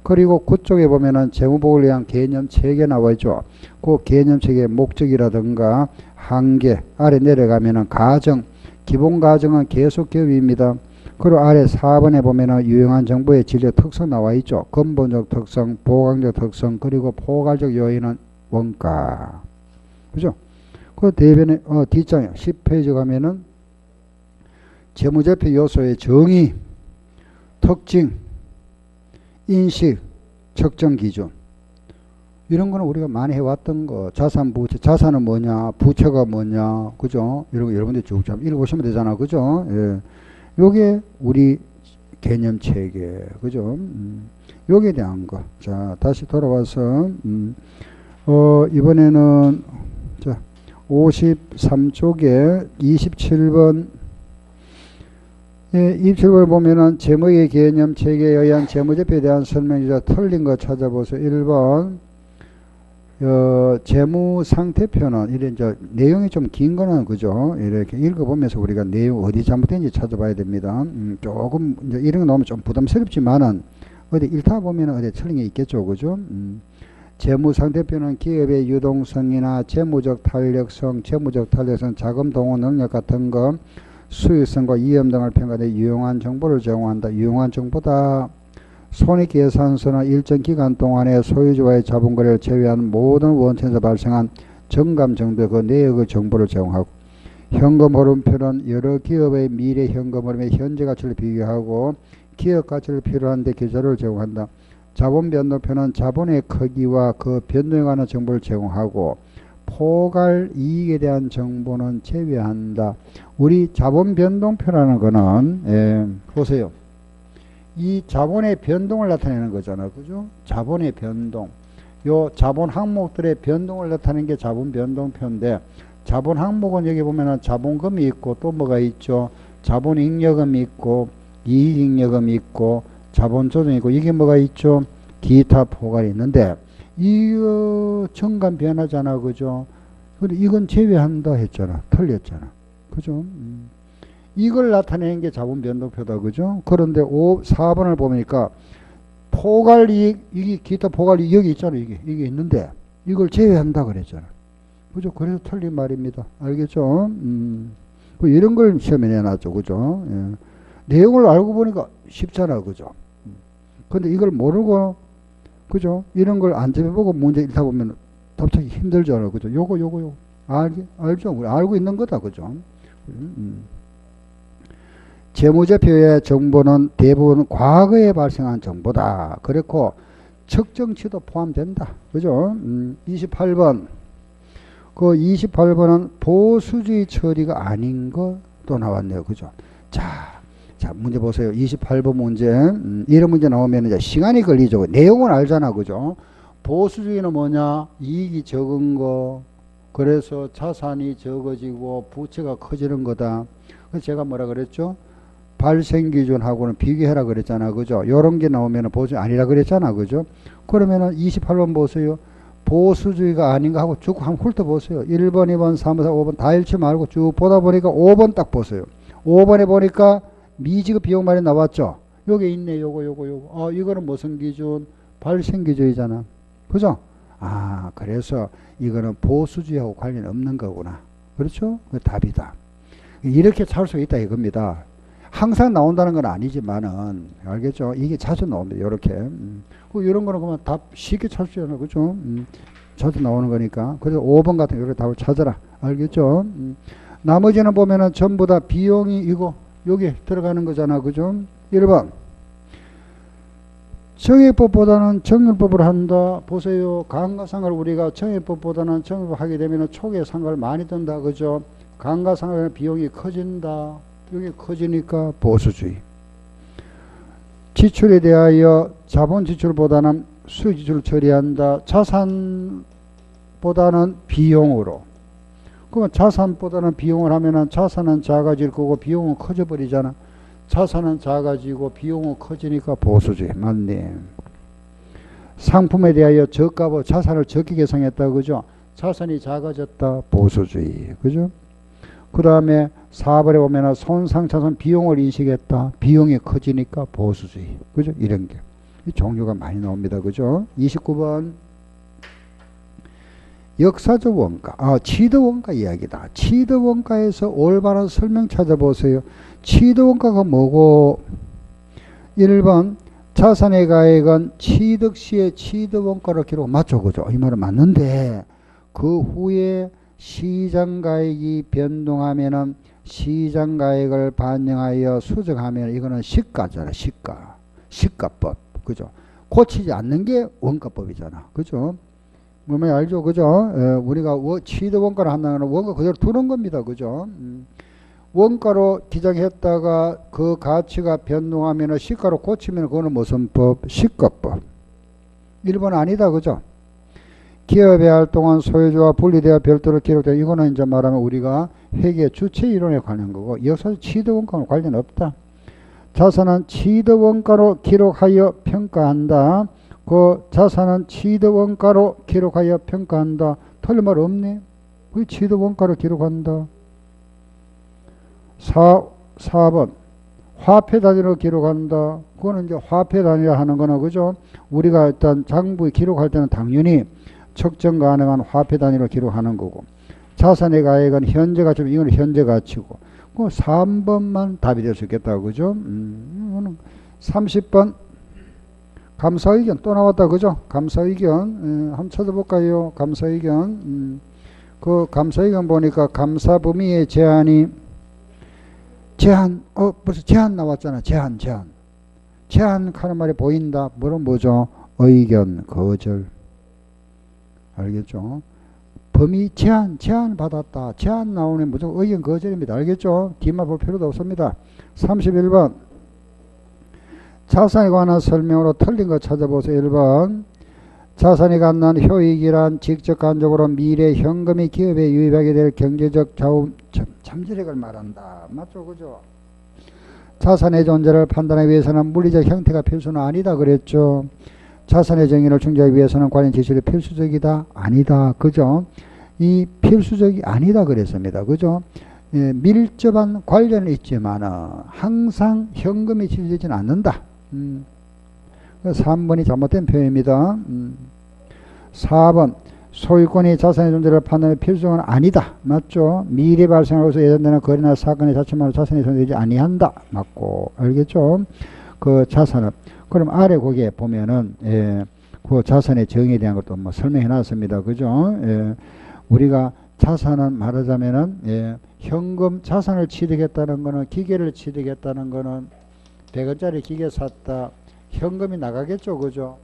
Speaker 1: 그리고 그쪽에 보면은 재무복을 위한 개념 체계 나와 있죠. 그 개념 체계의 목적이라든가 한계, 아래 내려가면은 가정, 기본 가정은 계속 기업입니다. 그리고 아래 4번에 보면은 유용한 정보의 질적 특성 나와 있죠. 근본적 특성, 보강적 특성, 그리고 포괄적 요인은 원가. 그죠? 그 대변에, 뒷장에 10페이지 가면은 재무제표 요소의 정의, 특징, 인식, 측정 기준. 이런 거는 우리가 많이 해왔던 거. 자산, 부채. 자산은 뭐냐? 부채가 뭐냐? 그죠? 이런 거 여러분들이 쭉 읽어보시면 되잖아. 그죠? 예. 요게 우리 개념 체계. 그죠? 요게 대한 거. 자, 다시 돌아와서, 이번에는, 자, 53쪽에 27번, 예, 27번을 보면은 재무의 개념 체계에 의한 재무제표에 대한 설명이자 틀린 거 찾아보세요. 1번, 재무 상태표는, 이런, 내용이 좀 긴 거는, 그죠? 이렇게 읽어보면서 우리가 내용 어디 잘못된지 찾아봐야 됩니다. 조금, 이제 이런 거 나오면 좀 부담스럽지만은, 어디 읽다 보면은 어디 틀린 게 있겠죠. 그죠? 재무 상태표는 기업의 유동성이나 재무적 탄력성, 자금 동원 능력 같은 것, 수익성과 위험 등을 평가해 유용한 정보를 제공한다. 유용한 정보다. 손익계산서는 일정 기간 동안에 소유주와의 자본거래를 제외한 모든 원천에서 발생한 정감 정도 그 내역의 정보를 제공하고, 현금 흐름표는 여러 기업의 미래 현금 흐름의 현재 가치를 비교하고 기업 가치를 필요한 데 계좌를 제공한다. 자본 변동표는 자본의 크기와 그 변동에 관한 정보를 제공하고, 포괄 이익에 대한 정보는 제외한다. 우리 자본 변동표라는 거는, 보세요. 이 자본의 변동을 나타내는 거잖아. 그죠? 자본의 변동. 요 자본 항목들의 변동을 나타내는 게 자본 변동표인데, 자본 항목은 여기 보면은 자본금이 있고, 또 뭐가 있죠? 자본잉여금이 있고, 이익잉여금이 있고, 자본조정이 있고, 이게 뭐가 있죠? 기타 포괄이 있는데, 이거 정감 변하잖아. 그죠? 근데 이건 제외한다 했잖아. 틀렸잖아. 그죠? 이걸 나타내는 게 자본 변동표다. 그죠? 그런데 4번을 보니까 포괄이익, 이게 기타 포괄이익 여기 있잖아. 이게 있는데 이걸 제외한다 그랬잖아. 그죠? 그래서 틀린 말입니다. 알겠죠? 이런 걸 시험에 내놨죠. 그죠? 예. 내용을 알고 보니까 쉽잖아. 그죠? 근데 이걸 모르고, 그죠? 이런 걸 안 접해보고 문제 읽다 보면 답하기 힘들잖아. 그죠? 요거. 알죠? 우리 알고 있는 거다. 그죠? 재무제표의 정보는 대부분 과거에 발생한 정보다. 그렇고 측정치도 포함된다. 그죠? 28번. 그 28번은 보수주의 처리가 아닌 거 또 나왔네요. 그죠? 자, 문제 보세요. 28번 문제. 이런 문제 나오면 이제 시간이 걸리죠. 내용은 알잖아. 그죠? 보수주의는 뭐냐? 이익이 적은 거. 그래서 자산이 적어지고 부채가 커지는 거다. 그래서 제가 뭐라 그랬죠? 발생기준하고는 비교해라 그랬잖아. 그죠? 요런 게 나오면 보수주의 아니라 그랬잖아. 그죠? 그러면은 28번 보세요. 보수주의가 아닌가 하고 쭉 한번 훑어보세요. 1번, 2번, 3번, 4번, 5번 다 잃지 말고 쭉 보다 보니까 5번 딱 보세요. 5번에 보니까 미지급 비용 말이 나왔죠. 요게 있네. 요거. 이거는 무슨 기준? 발생기준이잖아. 그죠? 그래서 이거는 보수주의하고 관련 없는 거구나. 그렇죠? 그 답이다. 이렇게 찾을 수 있다 이겁니다. 항상 나온다는 건 아니지만은, 알겠죠? 이게 자주 나옵니다. 요렇게. 이런 거는 그만 답 쉽게 찾을 수 있잖아. 그죠? 자주 나오는 거니까. 그래서 5번 같은 이렇게 답을 찾아라. 알겠죠? 나머지는 보면은 전부 다 비용이 이거, 여기 들어가는 거잖아. 그죠? 1번. 정액법보다는 정률법을 한다. 보세요. 감가상각을 우리가 정액법보다는 정률법 하게 되면 초기에 상각을 많이 든다. 그죠? 감가상각의 비용이 커진다. 여기 커지니까 보수주의. 지출에 대하여 자본 지출보다는 수익 지출을 처리한다. 자산보다는 비용으로. 그러면 자산보다는 비용을 하면은 자산은 작아질 거고 비용은 커져버리잖아. 자산은 작아지고 비용은 커지니까 보수주의. 맞네. 상품에 대하여 저가보 자산을 적게 계상했다. 그죠? 자산이 작아졌다. 보수주의. 그죠? 그 다음에 4번에 보면 손상차손 비용을 인식했다. 비용이 커지니까 보수주의. 그죠? 이런 게. 이 종류가 많이 나옵니다. 그죠? 29번. 역사적 원가. 치드 원가 이야기다. 치드 원가에서 올바른 설명 찾아보세요. 치드 원가가 뭐고? 1번. 자산의 가액은 취득 시에 치드 원가로 기록. 맞죠? 그죠? 이 말은 맞는데, 그 후에 시장가액이 변동하면은 시장가액을 반영하여 수정하면 이거는 시가잖아. 시가법. 그죠? 고치지 않는 게 원가법이잖아. 그죠? 뭐면 알죠? 그죠? 우리가 취득 원가를 한다는 건 원가 그대로 두는 겁니다. 그죠? 원가로 기장했다가 그 가치가 변동하면 시가로 고치면 그거는 무슨 법? 시가법. 1번 아니다. 그죠? 기업의 활동은 소유주와 분리되어 별도로 기록되어 이거는 이제 말하면 우리가 회계 주체 이론에 관한 거고 역사적 취득 원가와 관련 없다. 자산은 취득 원가로 기록하여 평가한다. 그 자산은 취득 원가로 기록하여 평가한다. 틀린 말 없네. 그 취득 원가로 기록한다. 4번 화폐 단위로 기록한다. 그거는 이제 화폐 단위라 하는 거는 그죠? 우리가 일단 장부에 기록할 때는 당연히 측정 가능한 화폐 단위로 기록하는 거고 자산의 가액은 현재 가치, 이건 현재 가치고 그 3번만 답이 될 수 있겠다. 그죠? 30번 감사의견 또 나왔다. 그죠? 감사의견 한번 찾아볼까요? 감사의견 그 감사의견 보니까 감사 범위의 제한 벌써 제한 나왔잖아. 제한 하는 말이 보인다. 뭐죠? 의견 거절. 알겠죠? 범위 제한 받았다. 제한 나오면 무조건 의견 거절입니다. 알겠죠? 뒷말 볼 필요도 없습니다. 31번 자산에 관한 설명으로 틀린 거 찾아보세요. 1번 자산이 갖는 효익이란 직접 간접으로 미래 현금이 기업에 유입하게 될 경제적 잠재력을 말한다. 맞죠? 그죠? 자산의 존재를 판단하기 위해서는 물리적 형태가 필수는 아니다 그랬죠. 자산의 정의를 충족하기 위해서는 관련 지식이 필수적이다? 아니다. 그죠? 이 필수적이 아니다 그랬습니다. 그죠? 밀접한 관련은 있지만 항상 현금이 지정되지는 않는다. 3번이 잘못된 표현입니다. 4번 소유권이 자산의 존재를 판단할 필수는 아니다. 맞죠? 미래 발생하고서 예전되는 거래나 사건의 자체만으로 자산이 존재하지 아니한다. 맞고. 알겠죠? 그 자산을 그럼 아래 거기에 보면은 그 자산의 정의에 대한 것도 뭐 설명해 놨습니다. 그죠? 우리가 자산은 말하자면은 현금 자산을 취득했다는 거는 기계를 취득했다는 거는 100원짜리 기계 샀다. 현금이 나가겠죠. 그죠?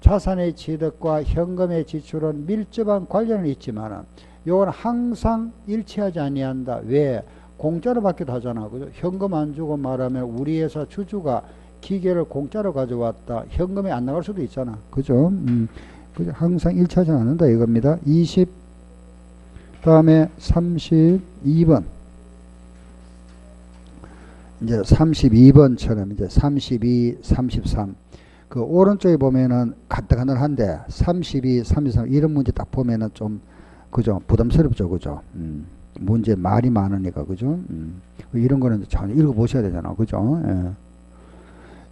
Speaker 1: 자산의 취득과 현금의 지출은 밀접한 관련은 있지만 요건 항상 일치하지 아니한다. 왜? 공짜로 받기도 하잖아. 그죠? 현금 안 주고 말하면 우리 회사 주주가 기계를 공짜로 가져왔다. 현금이 안 나갈 수도 있잖아. 그죠? 그죠? 항상 1차지 않는다 이겁니다. 20, 다음에 32번. 이제 32번처럼 이제 32, 33. 그 오른쪽에 보면은 간단한데 32, 33 이런 문제 딱 보면은 좀 그죠? 부담스럽죠. 그죠? 문제 말이 많으니까 그죠? 이런 거는 전혀 읽어보셔야 되잖아. 그죠? 예.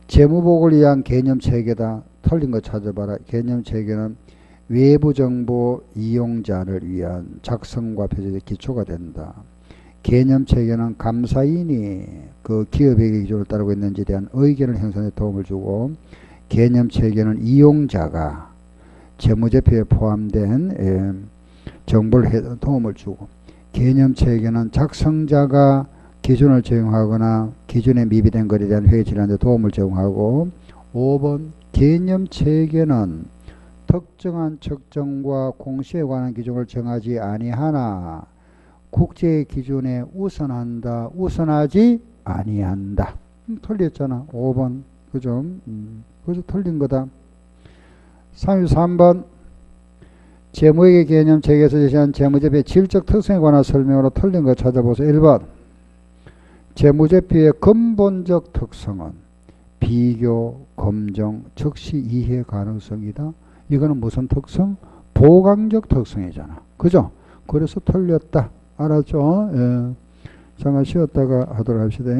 Speaker 1: 재무복을 위한 개념 체계다. 틀린 거 찾아봐라. 개념 체계는 외부 정보 이용자를 위한 작성과 표제의 기초가 된다. 개념 체계는 감사인이 그 기업의 기조를 따르고 있는지에 대한 의견을 형성에 도움을 주고, 개념 체계는 이용자가 재무제표에 포함된 정보를 도움을 주고, 개념 체계는 작성자가 기준을 적용하거나 기준에 미비된 것에 대한 회의 진행에 도움을 제공하고, 5번 개념 체계는 특정한 측정과 공시에 관한 기준을 정하지 아니하나 국제 기준에 우선한다, 우선하지 아니한다. 틀렸잖아. 5번. 그죠? 그래서 틀린 거다. 33번 재무회계 개념 체계에서 제시한 재무제표의 질적 특성에 관한 설명으로 틀린 거 찾아보세요. 1번 재무제표의 근본적 특성은 비교, 검정, 즉시 이해 가능성이다. 이거는 무슨 특성? 보강적 특성이잖아. 그죠? 그래서 틀렸다. 알았죠? 예. 잠깐 쉬었다가 하도록 합시다.